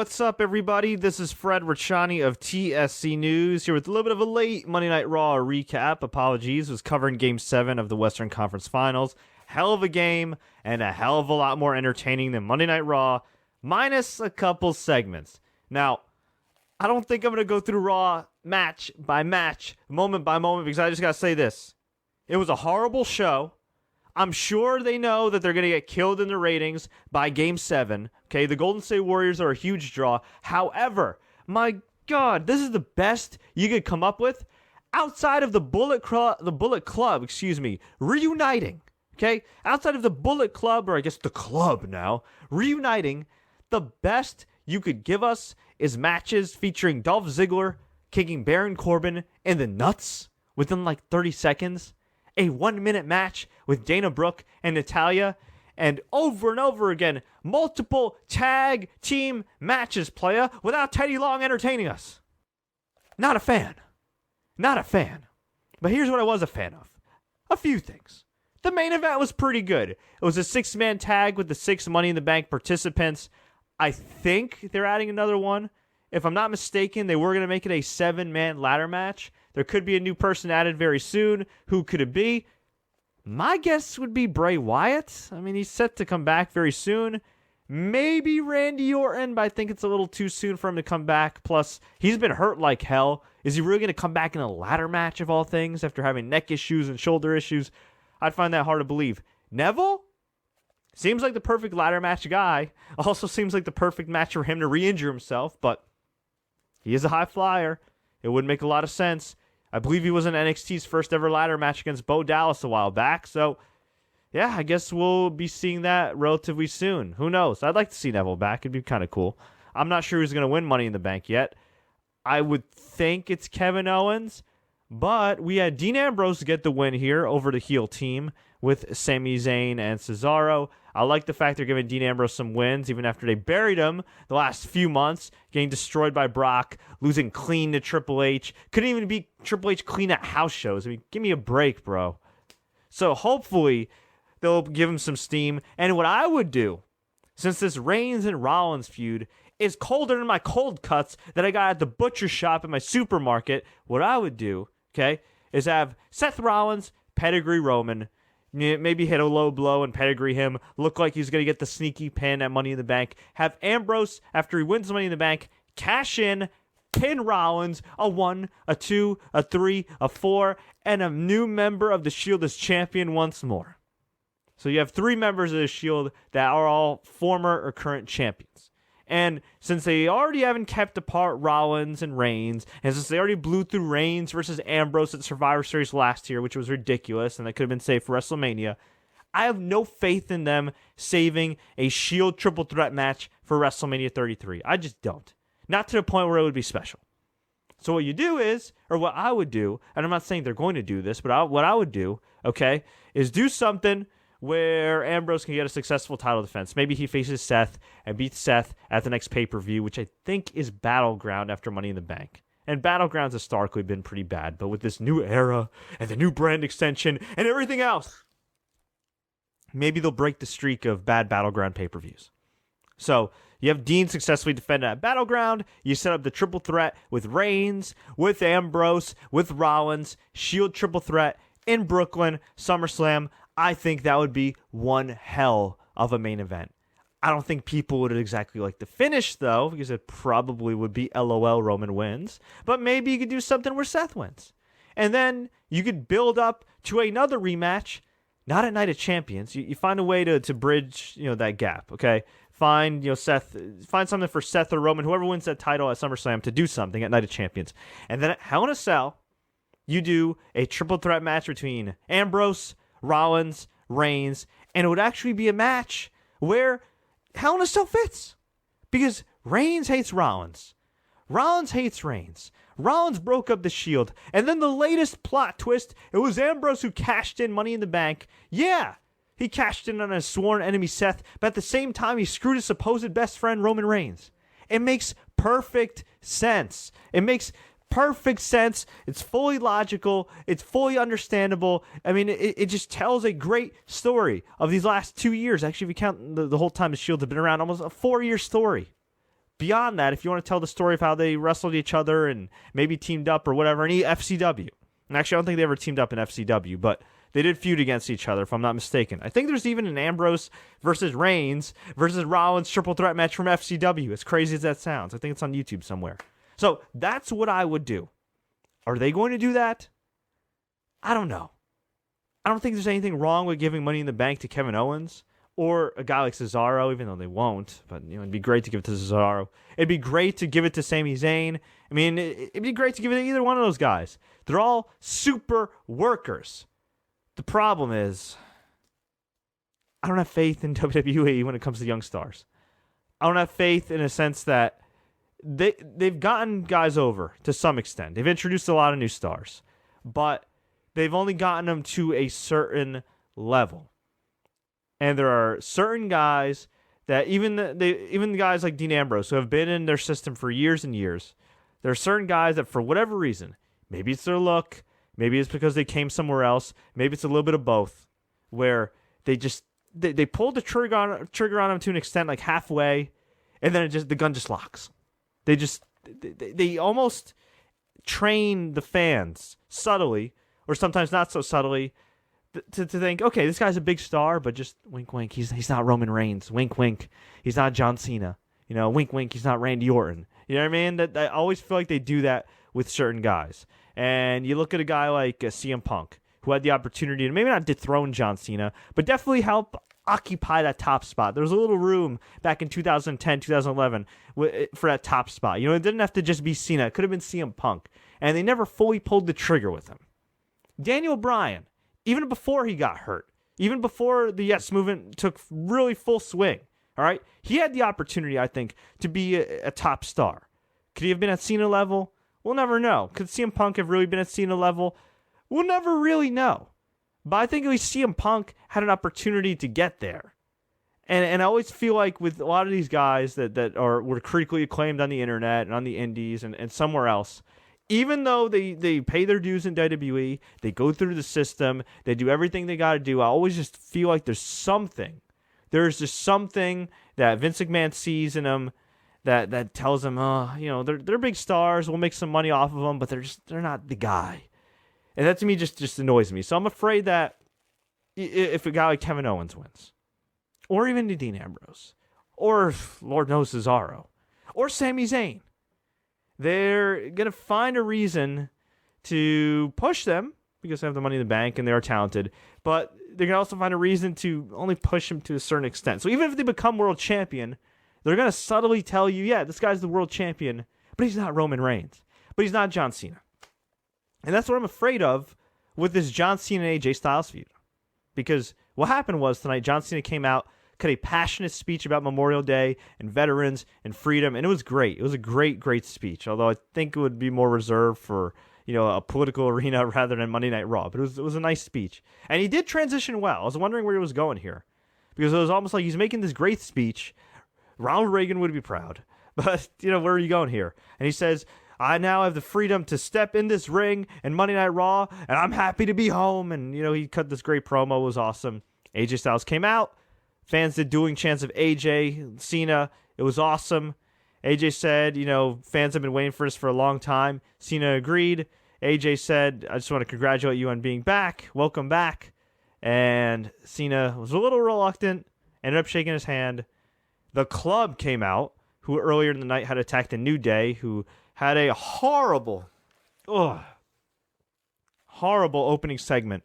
what's up, everybody? This is Fred Richani of TSC News, here with a little bit of a late Monday Night Raw recap. Apologies, was covering Game 7 of the Western Conference Finals. Hell of a game, and a hell of a lot more entertaining than Monday Night Raw, minus a couple segments. Now, I don't think I'm going to go through Raw match by match, moment by moment, because I just got to say this. It was a horrible show. I'm sure they know that they're going to get killed in the ratings by Game 7. Okay, the Golden State Warriors are a huge draw. However, my God, this is the best you could come up with outside of the Bullet Club, reuniting. Okay, outside of the Bullet Club, or I guess the club now, reuniting, the best you could give us is matches featuring Dolph Ziggler kicking Baron Corbin in the nuts within like 30 seconds. A 1-minute match with Dana Brooke and Natalya, and over again, multiple tag team matches, playa, without Teddy Long entertaining us. Not a fan. Not a fan. But here's what I was a fan of. A few things. The main event was pretty good. It was a 6-man tag with the 6 Money in the Bank participants. I think they're adding another one. If I'm not mistaken, they were going to make it a 7-man ladder match. There could be a new person added very soon. Who could it be? My guess would be Bray Wyatt. I mean, he's set to come back very soon. Maybe Randy Orton, but I think it's a little too soon for him to come back. Plus, he's been hurt like hell. Is he really going to come back in a ladder match of all things after having neck issues and shoulder issues? I'd find that hard to believe. Neville? Seems like the perfect ladder match guy. Also seems like the perfect match for him to re-injure himself, but he is a high flyer. It would make a lot of sense. I believe he was in NXT's first ever ladder match against Bo Dallas a while back. So, yeah, I guess we'll be seeing that relatively soon. Who knows? I'd like to see Neville back. It'd be kind of cool. I'm not sure who's going to win Money in the Bank yet. I would think it's Kevin Owens. But we had Dean Ambrose get the win here over the heel team with Sami Zayn and Cesaro. I like the fact they're giving Dean Ambrose some wins, even after they buried him the last few months, getting destroyed by Brock, losing clean to Triple H. Couldn't even beat Triple H clean at house shows. I mean, give me a break, bro. So hopefully they'll give him some steam. And what I would do, since this Reigns and Rollins feud is colder than my cold cuts that I got at the butcher shop in my supermarket, what I would do, okay, is have Seth Rollins pedigree Roman, maybe hit a low blow and pedigree him, look like he's going to get the sneaky pin at Money in the Bank, have Ambrose, after he wins Money in the Bank, cash in, pin Rollins, a 1, a 2, a 3, a 4, and a new member of the Shield as champion once more. So you have 3 members of the Shield that are all former or current champions. And since they already haven't kept apart Rollins and Reigns, and since they already blew through Reigns versus Ambrose at Survivor Series last year, which was ridiculous, and that could have been saved for WrestleMania, I have no faith in them saving a Shield triple threat match for WrestleMania 33. I just don't. Not to the point where it would be special. So what you do is, or what I would do, and I'm not saying they're going to do this, but what I would do, okay, is do something where Ambrose can get a successful title defense. Maybe he faces Seth and beats Seth at the next pay-per-view, which I think is Battleground after Money in the Bank. And Battleground's historically been pretty bad, but with this new era and the new brand extension and everything else, maybe they'll break the streak of bad Battleground pay-per-views. So you have Dean successfully defended at Battleground. You set up the triple threat with Reigns, with Ambrose, with Rollins, Shield triple threat in Brooklyn, SummerSlam. I think that would be one hell of a main event. I don't think people would exactly like the finish, though, because it probably would be LOL Roman wins. But maybe you could do something where Seth wins. And then you could build up to another rematch, not at Night of Champions. You find a way to bridge, that gap, okay? Find something for Seth or Roman, whoever wins that title at SummerSlam, to do something at Night of Champions. And then at Hell in a Cell, you do a triple threat match between Ambrose, Rollins, Reigns, and it would actually be a match where Hell in a Cell fits. Because Reigns hates Rollins. Rollins hates Reigns. Rollins broke up the Shield. And then the latest plot twist, it was Ambrose who cashed in Money in the Bank. Yeah, he cashed in on his sworn enemy Seth, but at the same time he screwed his supposed best friend Roman Reigns. It makes perfect sense. Perfect sense. It's fully logical. It's fully understandable. I mean, it just tells a great story of these last 2 years. Actually, if you count the whole time the Shield have been around, almost a 4-year story. beyond that, if you want to tell the story of how they wrestled each other and maybe teamed up or whatever, any FCW. And actually, I don't think they ever teamed up in FCW, but they did feud against each other, if I'm not mistaken. I think there's even an Ambrose versus Reigns versus Rollins triple threat match from FCW, as crazy as that sounds. I think it's on YouTube somewhere. So that's what I would do. Are they going to do that? I don't know. I don't think there's anything wrong with giving Money in the Bank to Kevin Owens or a guy like Cesaro, even though they won't. But it'd be great to give it to Cesaro. It'd be great to give it to Sami Zayn. I mean, it'd be great to give it to either one of those guys. They're all super workers. The problem is, I don't have faith in WWE when it comes to young stars. I don't have faith in a sense that they've gotten guys over to some extent. They've introduced a lot of new stars, but they've only gotten them to a certain level. And there are certain guys that even the guys like Dean Ambrose, who have been in their system for years and years, there are certain guys that for whatever reason, maybe it's their look, maybe it's because they came somewhere else, maybe it's a little bit of both, where they pulled the trigger on them to an extent, like halfway, and then the gun just locks. They almost train the fans subtly, or sometimes not so subtly, to think, okay, this guy's a big star, but just wink, wink, he's not Roman Reigns. Wink, wink, he's not John Cena. Wink, wink, he's not Randy Orton. You know what I mean? I always feel like they do that with certain guys. And you look at a guy like CM Punk, who had the opportunity to maybe not dethrone John Cena, but definitely help occupy that top spot. There was a little room back in 2010, 2011 for that top spot. It didn't have to just be Cena. It could have been CM Punk. And they never fully pulled the trigger with him. Daniel Bryan, even before he got hurt, even before the Yes movement took really full swing, all right, he had the opportunity, I think, to be a top star. Could he have been at Cena level? We'll never know. Could CM Punk have really been at Cena level? We'll never really know. But I think at least CM Punk had an opportunity to get there. And I always feel like with a lot of these guys that were critically acclaimed on the internet and on the indies and somewhere else, even though they pay their dues in WWE, they go through the system, they do everything they got to do, I always just feel like there's something. There's just something that Vince McMahon sees in them that tells them, they're big stars, we'll make some money off of them, but they're not the guy. And that to me just annoys me. So I'm afraid that if a guy like Kevin Owens wins, or even Dean Ambrose, or Lord knows Cesaro, or Sami Zayn, they're going to find a reason to push them because they have the money in the bank and they're talented, but they're going to also find a reason to only push them to a certain extent. So even if they become world champion, they're going to subtly tell you, yeah, this guy's the world champion, but he's not Roman Reigns, but he's not John Cena. And that's what I'm afraid of with this John Cena and AJ Styles feud. Because what happened was tonight, John Cena came out, cut a passionate speech about Memorial Day and veterans and freedom, and it was great. It was a great, great speech, although I think it would be more reserved for a political arena rather than Monday Night Raw. But it was a nice speech. And he did transition well. I was wondering where he was going here. Because it was almost like he's making this great speech. Ronald Reagan would be proud. But, where are you going here? And he says, I now have the freedom to step in this ring and Monday Night Raw, and I'm happy to be home. And, he cut this great promo. It was awesome. AJ Styles came out. Fans did dueling chants of AJ, Cena. It was awesome. AJ said, fans have been waiting for this for a long time. Cena agreed. AJ said, I just want to congratulate you on being back. Welcome back. And Cena was a little reluctant, ended up shaking his hand. The Club came out, who earlier in the night had attacked the New Day, who had a horrible opening segment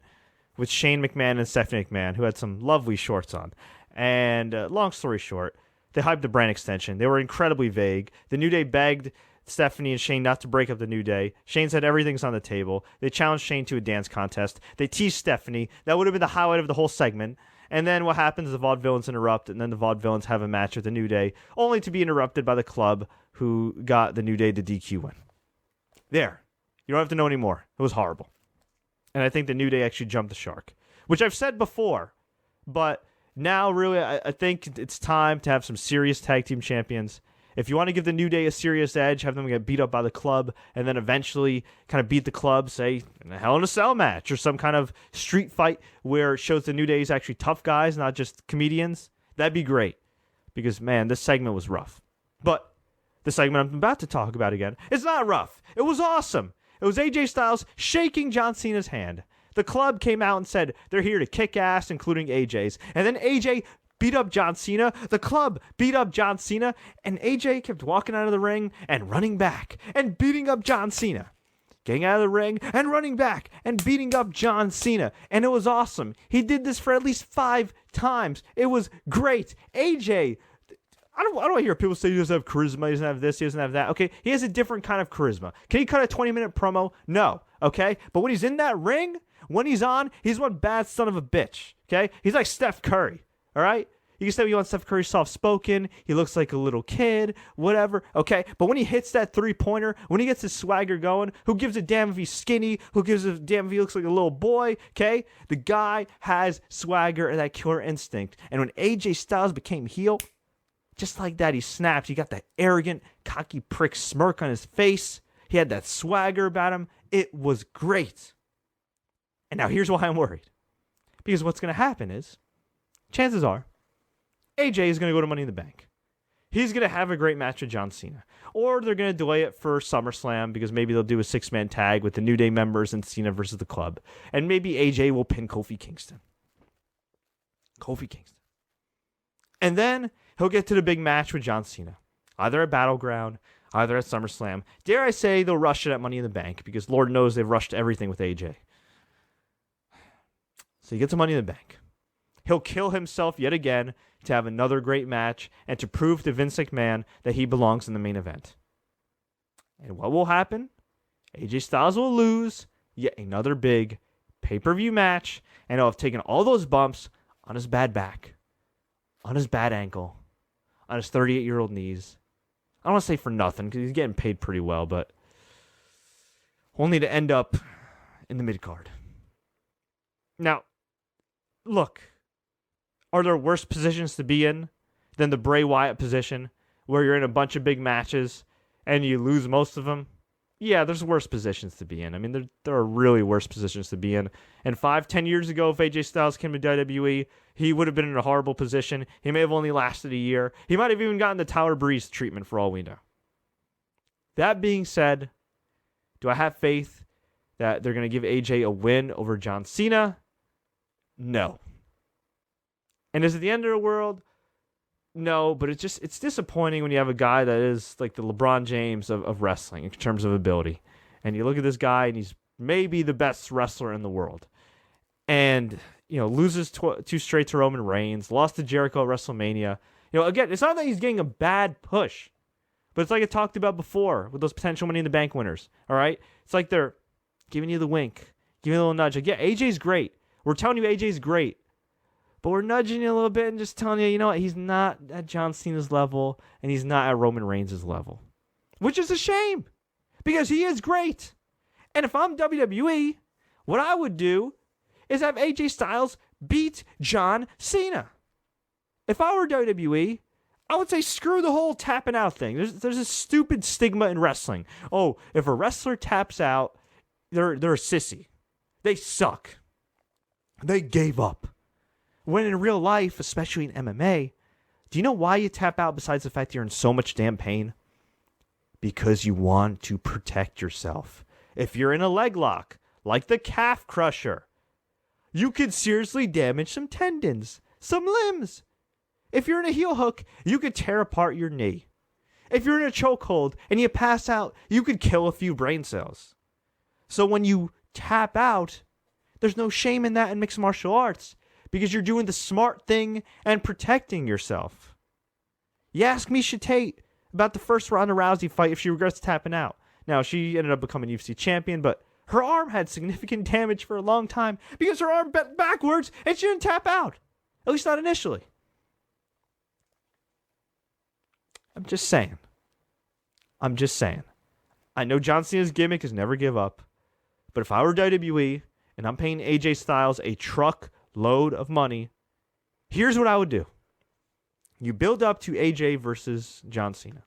with Shane McMahon and Stephanie McMahon, who had some lovely shorts on. And long story short, they hyped the brand extension. They were incredibly vague. The New Day begged Stephanie and Shane not to break up the New Day. Shane said everything's on the table. They challenged Shane to a dance contest. They teased Stephanie. That would have been the highlight of the whole segment. And then what happens is the Vaudevillains interrupt, and then the Vaudevillains have a match with the New Day, only to be interrupted by the Club, who got the New Day the DQ win. There. You don't have to know anymore. It was horrible. And I think the New Day actually jumped the shark, which I've said before, but now really I think it's time to have some serious tag team champions. If you want to give the New Day a serious edge, have them get beat up by the Club, and then eventually kind of beat the Club, say, in a Hell in a Cell match, or some kind of street fight where it shows the New Day is actually tough guys, not just comedians, that'd be great. Because, man, this segment was rough. But the segment I'm about to talk about again. It's not rough. It was awesome. It was AJ Styles shaking John Cena's hand. The club came out and said they're here to kick ass, including AJ's. And then AJ beat up John Cena. The club beat up John Cena. And AJ kept walking out of the ring and running back and beating up John Cena. Getting out of the ring and running back and beating up John Cena. And it was awesome. He did this for at least 5 times. It was great. AJ... I don't hear people say he doesn't have charisma, he doesn't have this, he doesn't have that. Okay, he has a different kind of charisma. Can he cut a 20-minute promo? No. Okay? But when he's in that ring, when he's on, he's one bad son of a bitch. Okay? He's like Steph Curry. All right? You can say you want Steph Curry soft-spoken, he looks like a little kid, whatever. Okay? But when he hits that three-pointer, when he gets his swagger going, who gives a damn if he's skinny? Who gives a damn if he looks like a little boy? Okay? The guy has swagger and that killer instinct. And when AJ Styles became heel... just like that, he snapped. He got that arrogant, cocky prick smirk on his face. He had that swagger about him. It was great. And now here's why I'm worried. Because what's going to happen is, chances are, AJ is going to go to Money in the Bank. He's going to have a great match with John Cena. Or they're going to delay it for SummerSlam because maybe they'll do a 6-man tag with the New Day members and Cena versus the club. And maybe AJ will pin Kofi Kingston. And then... he'll get to the big match with John Cena. Either at Battleground, either at SummerSlam. Dare I say they'll rush it at Money in the Bank, because Lord knows they've rushed everything with AJ. So he gets to Money in the Bank. He'll kill himself yet again to have another great match and to prove to Vince McMahon that he belongs in the main event. And what will happen? AJ Styles will lose yet another big pay-per-view match, and he'll have taken all those bumps on his bad back, on his bad ankle, on his 38-year-old knees. I don't want to say for nothing, because he's getting paid pretty well, but only to end up in the mid-card. Now, look, are there worse positions to be in than the Bray Wyatt position, where you're in a bunch of big matches and you lose most of them? Yeah, there's worse positions to be in. I mean, there are really worse positions to be in. And 5-10 years ago, if AJ Styles came to WWE, he would have been in a horrible position. He may have only lasted a year. He might have even gotten the Tyler Breeze treatment for all we know. That being said, do I have faith that they're going to give AJ a win over John Cena? No. And is it the end of the world? No, but it's disappointing when you have a guy that is like the LeBron James of wrestling in terms of ability. And you look at this guy, and he's maybe the best wrestler in the world. And, loses 2 straight to Roman Reigns, lost to Jericho at WrestleMania. Again, it's not that he's getting a bad push, but it's like I talked about before with those potential Money in the Bank winners, all right? It's like they're giving you the wink, giving you a little nudge. Like, yeah, AJ's great. We're telling you AJ's great. But we're nudging you a little bit and just telling you, what, he's not at John Cena's level, and he's not at Roman Reigns' level. Which is a shame, because he is great. And if I'm WWE, what I would do is have AJ Styles beat John Cena. If I were WWE, I would say screw the whole tapping out thing. There's a stupid stigma in wrestling. Oh, if a wrestler taps out, they're a sissy. They suck. They gave up. When in real life, especially in MMA, do you know why you tap out besides the fact you're in so much damn pain? Because you want to protect yourself. If you're in a leg lock, like the calf crusher, you could seriously damage some tendons, some limbs. If you're in a heel hook, you could tear apart your knee. If you're in a chokehold and you pass out, you could kill a few brain cells. So when you tap out, there's no shame in that in mixed martial arts, because you're doing the smart thing and protecting yourself. You ask Miesha Tate about the first Ronda Rousey fight if she regrets tapping out. Now, she ended up becoming UFC champion, but her arm had significant damage for a long time because her arm bent backwards and she didn't tap out. At least not initially. I'm just saying. I know John Cena's gimmick is never give up, but if I were WWE and I'm paying AJ Styles a truck load of money, here's what I would do. You build up to AJ versus John Cena.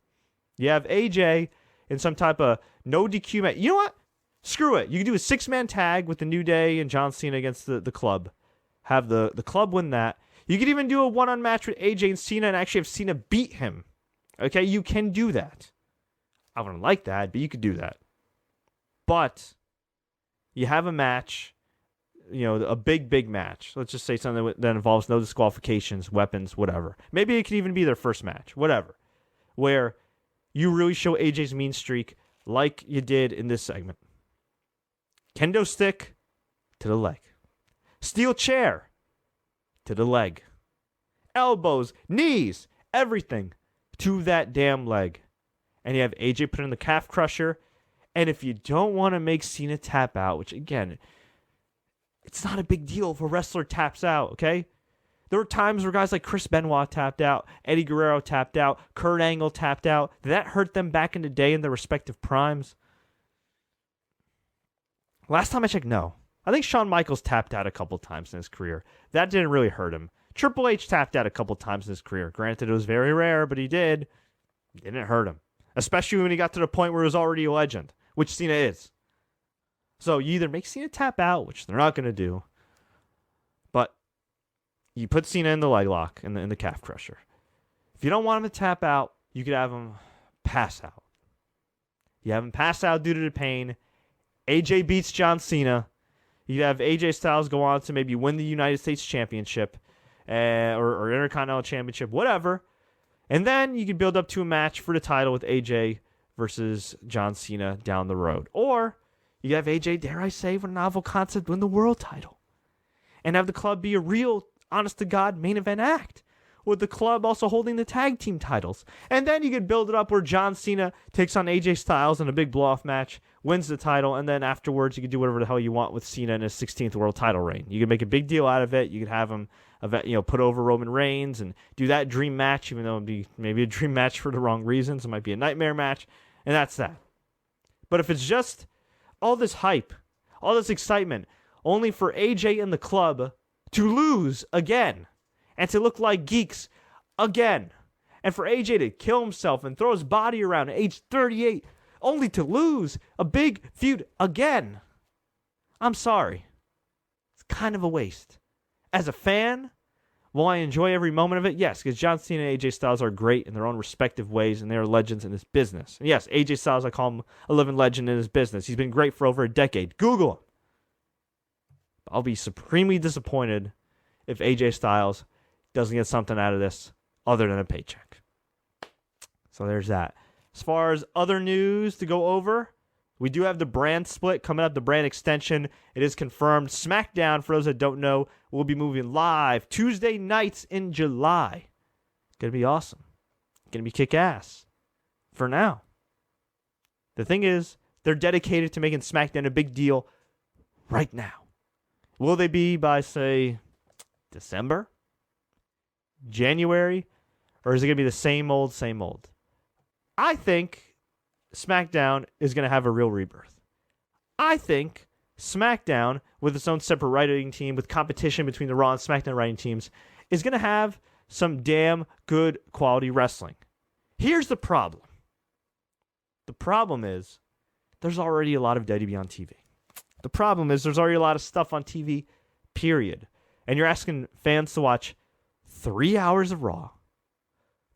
You have AJ in some type of no DQ match. You know what? Screw it. You can do a 6-man tag with the New Day and John Cena against the club. Have the club win that. You could even do a one-on match with AJ and Cena and actually have Cena beat him. Okay, you can do that. I wouldn't like that, but you could do that. But you have a match, a big match. Let's just say something that involves no disqualifications, weapons, whatever. Maybe it could even be their first match, whatever. Where you really show AJ's mean streak like you did in this segment. Kendo stick to the leg. Steel chair to the leg. Elbows, knees, everything to that damn leg. And you have AJ put in the calf crusher. And if you don't want to make Cena tap out, which again, it's not a big deal if a wrestler taps out, okay? There were times where guys like Chris Benoit tapped out, Eddie Guerrero tapped out, Kurt Angle tapped out. Did that hurt them back in the day in their respective primes? Last time I checked, no. I think Shawn Michaels tapped out a couple times in his career. That didn't really hurt him. Triple H tapped out a couple times in his career. Granted, it was very rare, but he did. It didn't hurt him. Especially when he got to the point where he was already a legend, which Cena is. So you either make Cena tap out, which they're not going to do, but you put Cena in the leg lock, in the calf crusher. If you don't want him to tap out, you could have him pass out. You have him pass out due to the pain. AJ beats John Cena. You have AJ Styles go on to maybe win the United States Championship or Intercontinental Championship, whatever. And then you can build up to a match for the title with AJ versus John Cena down the road. Or you have AJ, dare I say, with a novel concept, win the world title. And have the club be a real, honest-to-God main event act, with the club also holding the tag team titles. And then you could build it up where John Cena takes on AJ Styles in a big blow-off match, wins the title, and then afterwards you could do whatever the hell you want with Cena in his 16th world title reign. You could make a big deal out of it. You could have him put over Roman Reigns and do that dream match, even though it would be maybe a dream match for the wrong reasons. It might be a nightmare match, and that's that. But if it's just all this hype, all this excitement, only for AJ and the club to lose again and to look like geeks again, and for AJ to kill himself and throw his body around at age 38 only to lose a big feud again, I'm sorry. It's kind of a waste. As a fan, will I enjoy every moment of it? Yes, because John Cena and AJ Styles are great in their own respective ways, and they are legends in this business. And yes, AJ Styles, I call him a living legend in his business. He's been great for over a decade. Google him. I'll be supremely disappointed if AJ Styles doesn't get something out of this other than a paycheck. So there's that. As far as other news to go over, we do have the brand split coming up, the brand extension. It is confirmed. Smackdown, for those that don't know, will be moving live Tuesday nights in July. Gonna be awesome. Gonna be kick-ass. For now. The thing is, they're dedicated to making Smackdown a big deal right now. Will they be by, say, December? January? Or is it gonna be the same old, same old? I think SmackDown is going to have a real rebirth. I think SmackDown, with its own separate writing team, with competition between the Raw and SmackDown writing teams, is going to have some damn good quality wrestling. Here's the problem. The problem is there's already a lot of WWE on TV. The problem is there's already a lot of stuff on TV, period. And you're asking fans to watch 3 hours of Raw,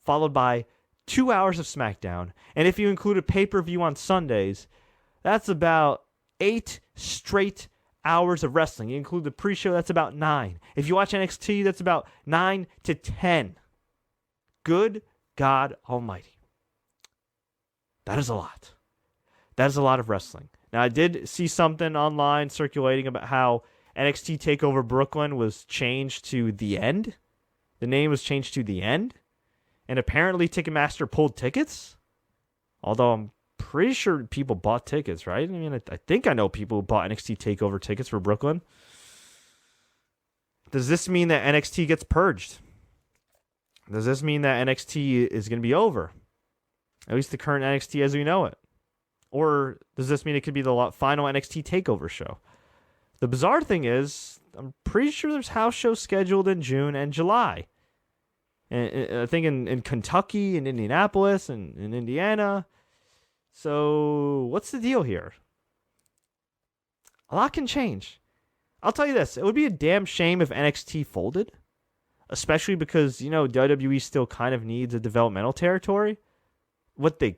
followed by 2 hours of SmackDown, and if you include a pay-per-view on Sundays, that's about 8 straight hours of wrestling. You include the pre-show, that's about 9. If you watch NXT, that's about 9 to 10. Good God Almighty. That is a lot. That is a lot of wrestling. Now, I did see something online circulating about how NXT TakeOver Brooklyn was changed to The End. The name was changed to The End. And apparently Ticketmaster pulled tickets. Although I'm pretty sure people bought tickets, right? I mean, I think I know people who bought NXT TakeOver tickets for Brooklyn. Does this mean that NXT gets purged? Does this mean that NXT is going to be over? At least the current NXT as we know it. Or does this mean it could be the final NXT TakeOver show? The bizarre thing is, I'm pretty sure there's house shows scheduled in June and July. And I think in Kentucky and Indianapolis and in Indiana. So what's the deal here? A lot can change. I'll tell you this. It would be a damn shame if NXT folded. Especially because, WWE still kind of needs a developmental territory. What they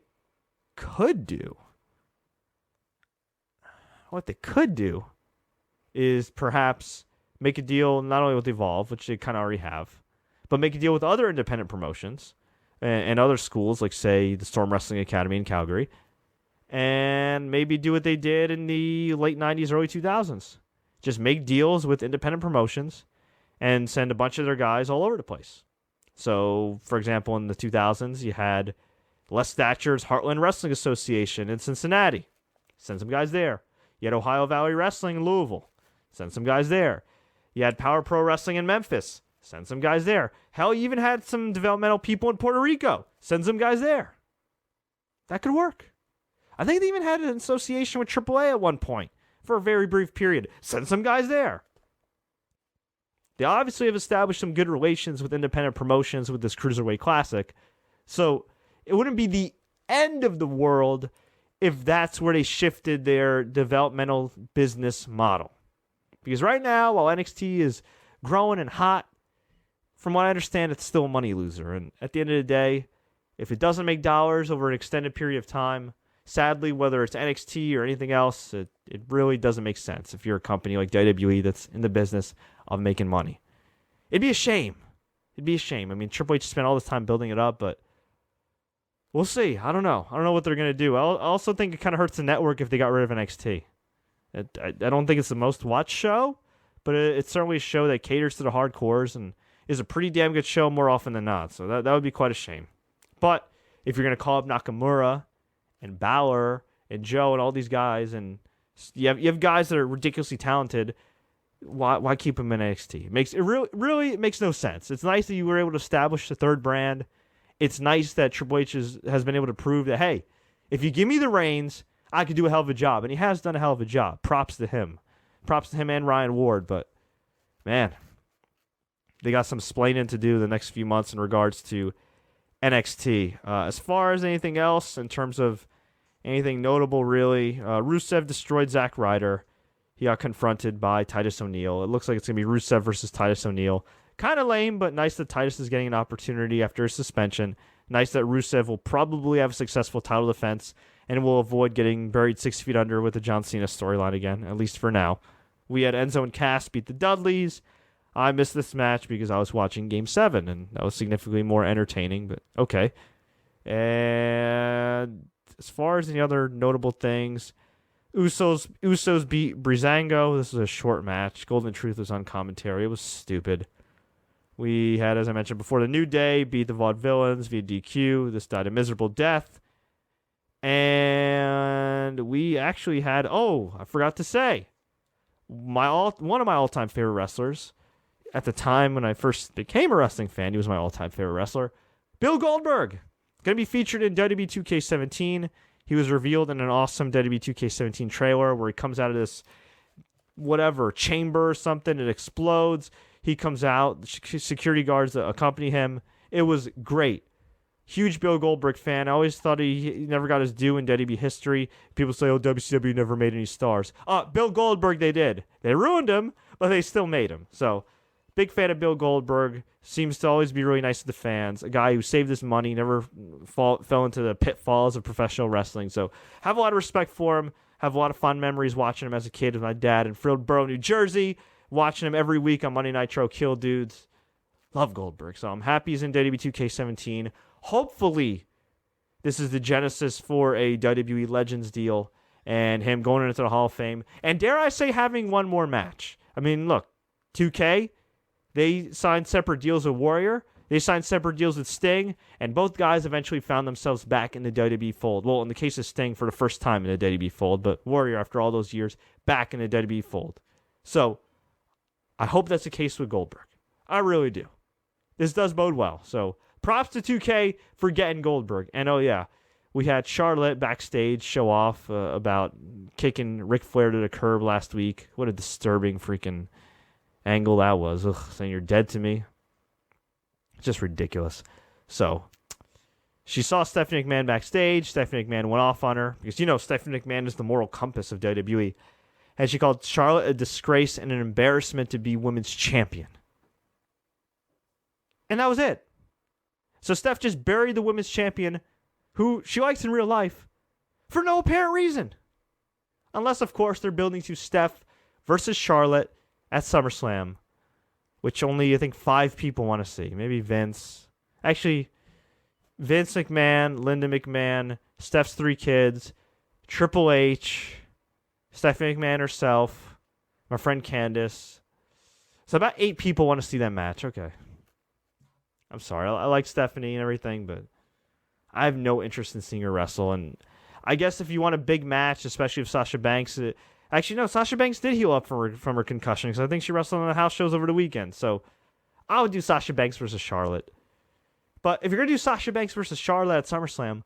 could do, is perhaps make a deal not only with Evolve, which they kind of already have, but make a deal with other independent promotions and other schools, like, say, the Storm Wrestling Academy in Calgary, and maybe do what they did in the late 90s, early 2000s. Just make deals with independent promotions and send a bunch of their guys all over the place. So, for example, in the 2000s, you had Les Thatcher's Heartland Wrestling Association in Cincinnati. Send some guys there. You had Ohio Valley Wrestling in Louisville. Send some guys there. You had Power Pro Wrestling in Memphis. Send some guys there. Hell, you even had some developmental people in Puerto Rico. Send some guys there. That could work. I think they even had an association with AAA at one point for a very brief period. Send some guys there. They obviously have established some good relations with independent promotions with this Cruiserweight Classic. So it wouldn't be the end of the world if that's where they shifted their developmental business model. Because right now, while NXT is growing and hot, from what I understand, it's still a money loser. And at the end of the day, if it doesn't make dollars over an extended period of time, sadly, whether it's NXT or anything else, it really doesn't make sense if you're a company like WWE that's in the business of making money. It'd be a shame. I mean, Triple H spent all this time building it up, but we'll see. I don't know what they're going to do. I also think it kind of hurts the network if they got rid of NXT. I don't think it's the most watched show, but it's certainly a show that caters to the hardcores and is a pretty damn good show more often than not. So that would be quite a shame. But if you're going to call up Nakamura and Balor and Joe and all these guys, and you have guys that are ridiculously talented, why keep them in NXT? It really makes no sense. It's nice that you were able to establish the third brand. It's nice that Triple H has been able to prove that, hey, if you give me the reins, I could do a hell of a job. And he has done a hell of a job. Props to him. Props to him and Ryan Ward. But, man, they got some splaining to do the next few months in regards to NXT. As far as anything else, in terms of anything notable, really, Rusev destroyed Zack Ryder. He got confronted by Titus O'Neil. It looks like it's going to be Rusev versus Titus O'Neil. Kind of lame, but nice that Titus is getting an opportunity after his suspension. Nice that Rusev will probably have a successful title defense and will avoid getting buried 6 feet under with the John Cena storyline again, at least for now. We had Enzo and Cass beat the Dudleys. I missed this match because I was watching Game 7, and that was significantly more entertaining, but okay. And as far as any other notable things, Usos beat Breezango. This was a short match. Golden Truth was on commentary. It was stupid. We had, as I mentioned before, the New Day beat the Vaudevillains via DQ. This died a miserable death. And we actually had, I forgot to say, one of my all-time favorite wrestlers. At the time when I first became a wrestling fan, he was my all-time favorite wrestler, Bill Goldberg. Going to be featured in WWE 2K17. He was revealed in an awesome WWE 2K17 trailer where he comes out of this chamber or something. It explodes. He comes out. Security guards accompany him. It was great. Huge Bill Goldberg fan. I always thought he never got his due in WWE history. People say, WCW never made any stars. Bill Goldberg, they did. They ruined him, but they still made him. So, big fan of Bill Goldberg. Seems to always be really nice to the fans. A guy who saved his money, never fell into the pitfalls of professional wrestling. So, have a lot of respect for him. Have a lot of fond memories watching him as a kid with my dad in Fieldboro, New Jersey. Watching him every week on Monday Nitro, kill dudes. Love Goldberg. So, I'm happy he's in WWE 2K17. Hopefully, this is the genesis for a WWE Legends deal and him going into the Hall of Fame. And dare I say, having one more match. I mean, look, 2K, they signed separate deals with Warrior. They signed separate deals with Sting. And both guys eventually found themselves back in the WWE fold. Well, in the case of Sting, for the first time in the WWE fold. But Warrior, after all those years, back in the WWE fold. So, I hope that's the case with Goldberg. I really do. This does bode well. So, props to 2K for getting Goldberg. And we had Charlotte backstage show off about kicking Ric Flair to the curb last week. What a disturbing freaking angle that was. Saying you're dead to me. Just ridiculous. So, she saw Stephanie McMahon backstage. Stephanie McMahon went off on her. Because Stephanie McMahon is the moral compass of WWE. And she called Charlotte a disgrace and an embarrassment to be women's champion. And that was it. So Steph just buried the women's champion, who she likes in real life, for no apparent reason. Unless, of course, they're building to Steph versus Charlotte at SummerSlam, which only, I think, 5 people want to see. Maybe Vince. Actually, Vince McMahon, Linda McMahon, Steph's 3 kids, Triple H, Stephanie McMahon herself, my friend Candace. So about 8 people want to see that match. Okay. I'm sorry. I like Stephanie and everything, but I have no interest in seeing her wrestle. And I guess if you want a big match, especially if Sasha Banks... Actually, no, Sasha Banks did heal up from her concussion because I think she wrestled on the house shows over the weekend. So I would do Sasha Banks versus Charlotte. But if you're going to do Sasha Banks versus Charlotte at SummerSlam,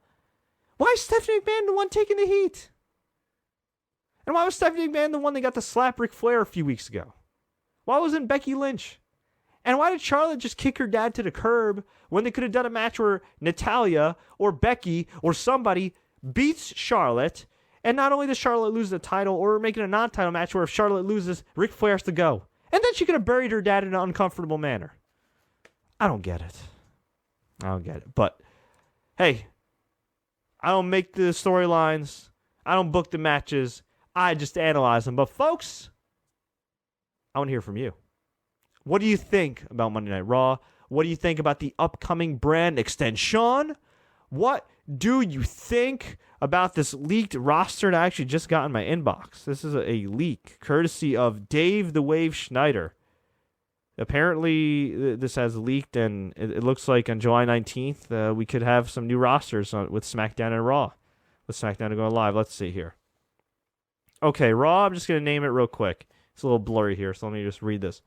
why is Stephanie McMahon the one taking the heat? And why was Stephanie McMahon the one that got to slap Ric Flair a few weeks ago? Why wasn't Becky Lynch? And why did Charlotte just kick her dad to the curb when they could have done a match where Natalya or Becky or somebody beats Charlotte, and not only does Charlotte lose the title, or we're making a non-title match where if Charlotte loses, Ric Flair has to go. And then she could have buried her dad in an uncomfortable manner. I don't get it. But, hey, I don't make the storylines. I don't book the matches. I just analyze them. But, folks, I want to hear from you. What do you think about Monday Night Raw? What do you think about the upcoming brand extension? What do you think about this leaked roster that I actually just got in my inbox? This is a leak courtesy of Dave the Wave Schneider. Apparently, this has leaked, and it looks like on July 19th, we could have some new rosters with SmackDown and Raw. With SmackDown going live. Let's see here. Okay, Raw, I'm just going to name it real quick. It's a little blurry here, so let me just read this.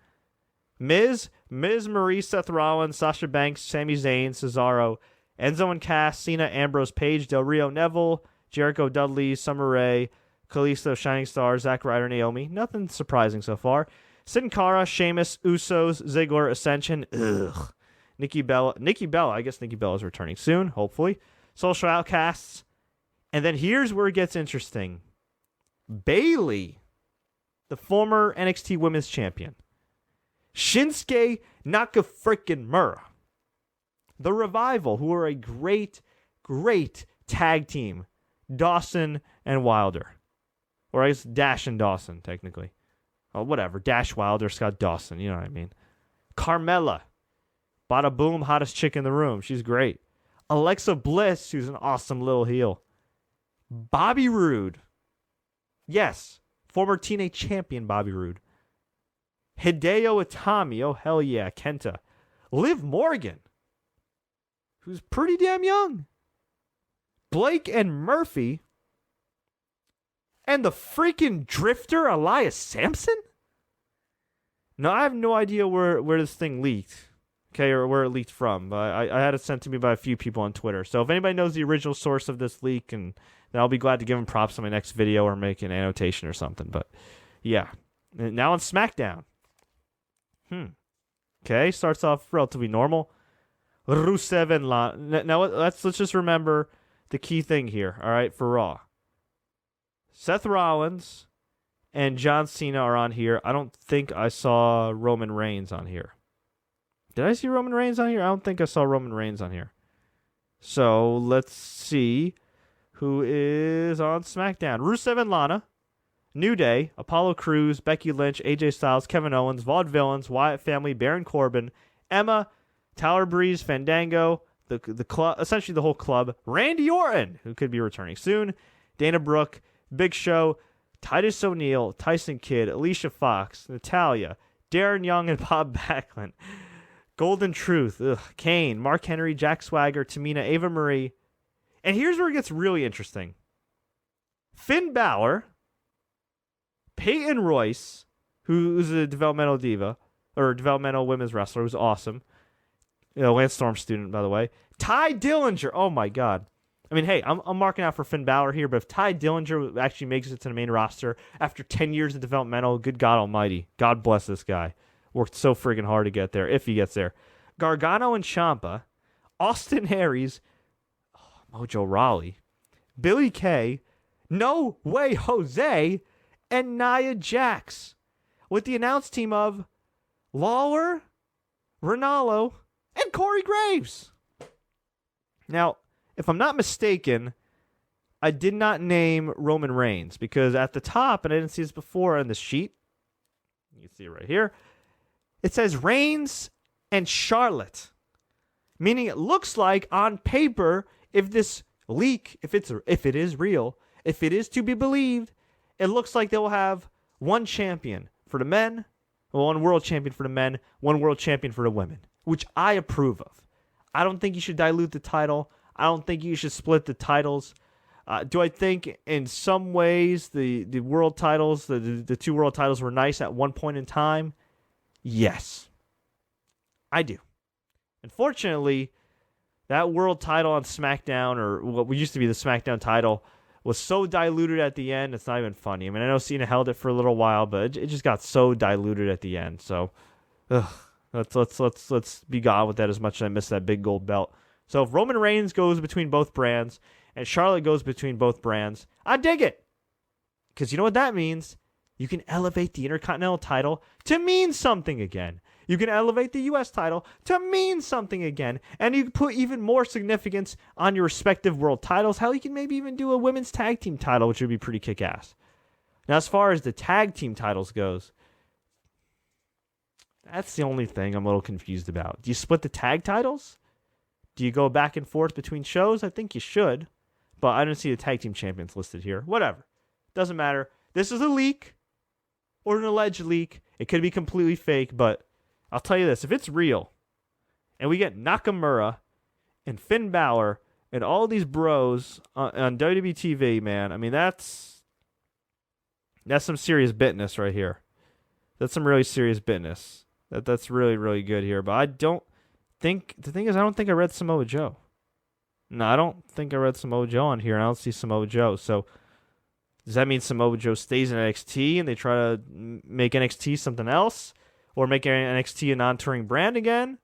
Miz Maurice, Seth Rollins, Sasha Banks, Sami Zayn, Cesaro, Enzo and Cass, Cena, Ambrose, Paige, Del Rio, Neville, Jericho, Dudley, Summer Rae, Kalisto, Shining Star, Zack Ryder, Naomi. Nothing surprising so far. Sin Cara, Sheamus, Usos, Ziggler, Ascension. Ugh. Nikki Bella. I guess Nikki Bella's returning soon, hopefully. Social Outcasts. And then here's where it gets interesting. Bayley, the former NXT Women's Champion. Shinsuke Nakamura. The Revival, who are a great, great tag team. Dawson and Wilder. Or I guess Dash and Dawson, technically. Oh, whatever. Dash, Wilder, Scott Dawson. You know what I mean. Carmella. Bada boom, hottest chick in the room. She's great. Alexa Bliss, who's an awesome little heel. Bobby Roode. Yes. Former TNA champion Bobby Roode. Hideo Itami. Oh, hell yeah. Kenta. Liv Morgan, who's pretty damn young. Blake and Murphy. And the freaking Drifter, Elias Sampson? No, I have no idea where this thing leaked. Okay, or where it leaked from. But I had it sent to me by a few people on Twitter. So if anybody knows the original source of this leak, and then I'll be glad to give them props on my next video or make an annotation or something. But yeah. Now on SmackDown. Okay, starts off relatively normal. Rusev and Lana. Now let's just remember the key thing here, all right, for Raw. Seth Rollins and John Cena are on here. I don't think I saw Roman Reigns on here. Did I see Roman Reigns on here? I don't think I saw Roman Reigns on here. So let's see who is on SmackDown. Rusev and Lana. New Day, Apollo Crews, Becky Lynch, AJ Styles, Kevin Owens, Vaudevillains, Wyatt Family, Baron Corbin, Emma, Tyler Breeze, Fandango, the club, essentially the whole club, Randy Orton, who could be returning soon, Dana Brooke, Big Show, Titus O'Neil, Tyson Kidd, Alicia Fox, Natalya, Darren Young, and Bob Backlund, Golden Truth, Kane, Mark Henry, Jack Swagger, Tamina, Ava Marie. And here's where it gets really interesting. Finn Balor, Peyton Royce, who's a developmental diva, or developmental women's wrestler, who's awesome. Lance Storm student, by the way. Ty Dillinger. Oh, my God. I mean, hey, I'm marking out for Finn Balor here, but if Ty Dillinger actually makes it to the main roster after 10 years of developmental, good God almighty. God bless this guy. Worked so friggin' hard to get there, if he gets there. Gargano and Ciampa, Austin Aries, Mojo Rawley, Billy Kay, No Way Jose, and Nia Jax, with the announced team of Lawler, Ronaldo, and Corey Graves. Now, if I'm not mistaken, I did not name Roman Reigns because at the top, and I didn't see this before on the sheet, you can see it right here, it says Reigns and Charlotte, meaning it looks like on paper, if this leak, if it is real, if it is to be believed, it looks like they will have one champion for the men, one world champion for the men, one world champion for the women, which I approve of. I don't think you should dilute the title. I don't think you should split the titles. Do I think in some ways the world titles, the two world titles were nice at one point in time? Yes. I do. Unfortunately, that world title on SmackDown, or what used to be the SmackDown title, was so diluted at the end, it's not even funny. I mean, I know Cena held it for a little while, but it just got so diluted at the end. So, let's be gone with that as much as I miss that big gold belt. So if Roman Reigns goes between both brands and Charlotte goes between both brands, I dig it. Because you know what that means? You can elevate the Intercontinental title to mean something again. You can elevate the U.S. title to mean something again. And you can put even more significance on your respective world titles. Hell, you can maybe even do a women's tag team title, which would be pretty kick-ass. Now, as far as the tag team titles goes, that's the only thing I'm a little confused about. Do you split the tag titles? Do you go back and forth between shows? I think you should. But I don't see the tag team champions listed here. Whatever. Doesn't matter. This is a leak or an alleged leak. It could be completely fake, but I'll tell you this. If it's real and we get Nakamura and Finn Balor and all these bros on WWE TV, man, I mean, that's some serious business right here. That's some really serious business. That's really, really good here. But I don't think, the thing is, I don't think I read Samoa Joe. No, I don't think I read Samoa Joe on here, and I don't see Samoa Joe. So does that mean Samoa Joe stays in NXT and they try to make NXT something else? Or make NXT a non-touring brand again?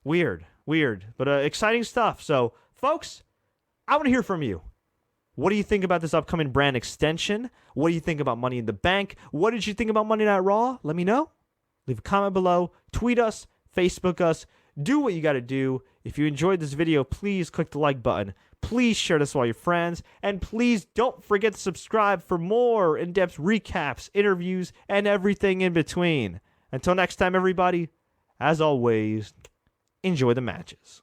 Weird. But exciting stuff. So, folks, I want to hear from you. What do you think about this upcoming brand extension? What do you think about Money in the Bank? What did you think about Monday Night Raw? Let me know. Leave a comment below. Tweet us. Facebook us. Do what you got to do. If you enjoyed this video, please click the like button. Please share this with all your friends. And please don't forget to subscribe for more in-depth recaps, interviews, and everything in between. Until next time, everybody, as always, enjoy the matches.